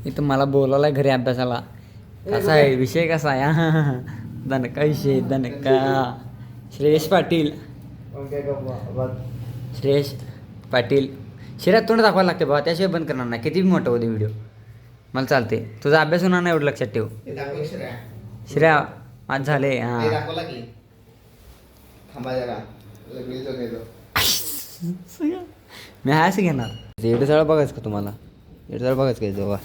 इथं मला बोलावलाय घरी अभ्यासाला. कसा आहे विषय, कसा आहे? दणका विषय, दणका. श्रेयश पाटील. श्रेयश पाटील. शिऱ्यात तोंड दाखवायला लागते बाबा, त्याशिवाय बंद करणार नाही. किती बी मोठा होते व्हिडिओ, मला चालते. तुझा अभ्यास होणार नाही एवढं लक्षात ठेव. श्रेया आज झाले. हां मी हायच घेणार. एवढं सगळं बघायचं का तुम्हाला? एवढं सगळं बघायचं काय बाबा?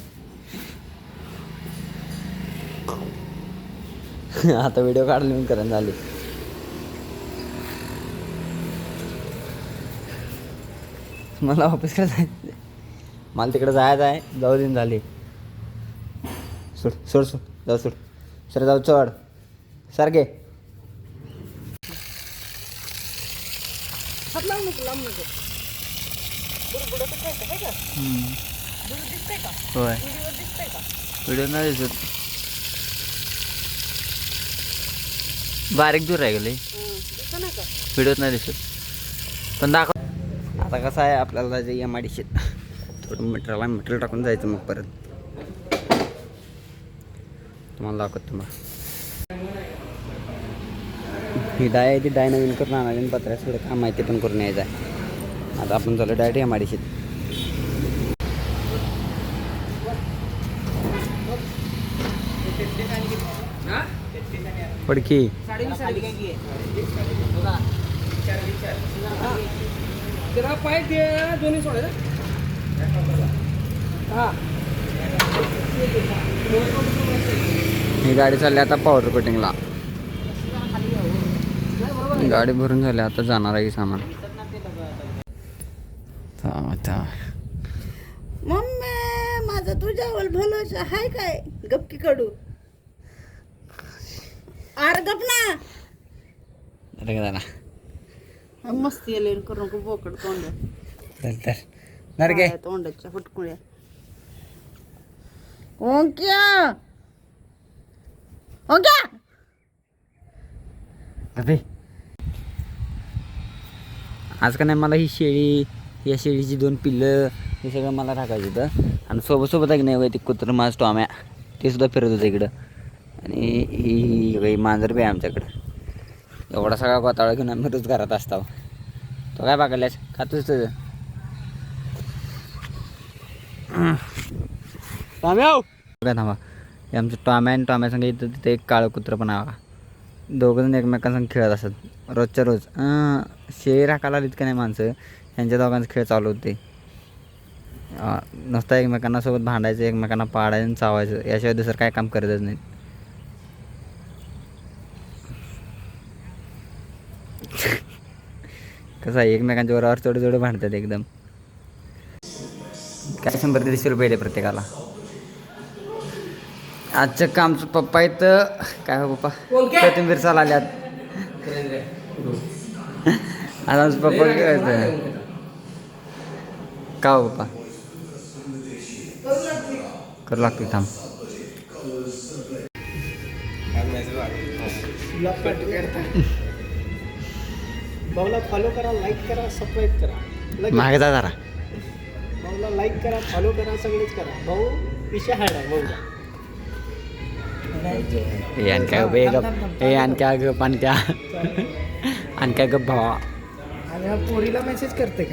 आता व्हिडिओ काढले मी करण झाले. मला ऑफिसला जायचं, मला तिकडे जायचं आहे. जाऊ दिन झाले. सोड सोड सोड, जाऊ सोड. सर जाऊ चढ सारखे. होय व्हिडिओ नाही दिसत, बारीक दूर आहे गेले, व्हिडिओत नाही दिसत. पण दाखव. आता कसं आहे, आपल्याला जायचं MIDC. थोडं मटेरियल टाकून जायचं, मग परत तुम्हाला दाखवतो. तुम्हाला ही डाय आहे, ती डाय नवीन करून आणायची. पत्र्यास थोडं काम माहिती पण करून यायचं आहे. आता आपण चालू डायरेक्ट MIDC. पडकी ही गाडी चालली आता पावडर कोटिंगला. गाडी भरून झाली, आता जाणार आहे सामान. मम्मी माझं तुझ्यावर भलं हाय काय? गपकी कडू आर गप ना. मस्त येले करू नको बोकड तोंड नरके तोंडाच्या फुटकुळ्या. ओंक्या ओंक्या अबे आज का नाही, मला ही शेळी, या शेळीची 2 पिल्लं, हे सगळं मला टाकायचं होतं. आणि सोबत आहे की नाही ते कुत्रं माझं टॉम्या, ते सुद्धा फिरत होतं इकडं. आणि ही मांजर बी आहे आमच्याकडं. एवढा सगळा गोतावळा घेऊन आम्ही रोज घरात असतो. तो काय बघायलाच खातोच तुझं टॉम्या. काय थांबा, हे आमचं टॉम्या आणि टॉम्या संग इथं तिथे एक काळं कुत्रं पण आहे. दोघंजण एकमेकांसंग खेळत असतात रोजच्या रोज. शेळी राखायला आलीत का नाही माणसं, यांच्या दोघांचा खेळ चालू होते. नुसतं एकमेकांना सोबत भांडायचं, एकमेकांना पाडायचं आणि चावायचं, याशिवाय दुसरं काय काम करतच नाही. कसं आहे, एकमेकांच्या वरावर थोडे भांडतात एकदम. काय 100-150 रुपये दे प्रत्येकाला. आजचं कामचं पप्पा इथं काय हो पप्पा, कोथिंबीर चाल आल्यात. आता आमचं पप्पा का हो पप्पा करू लागतो. थांब भाऊला फॉलो करा, लाईक करा, सबस्क्राईब करा. मागे जा जरा. भाऊला लाईक करा, फॉलो करा, सगळेच करा. भाऊ विषय हाड आहे भाऊला. हे आणखा ग गप, हे आणखा गप, आणखा आणखा गप भावा. आणि पोरीला मेसेज करते.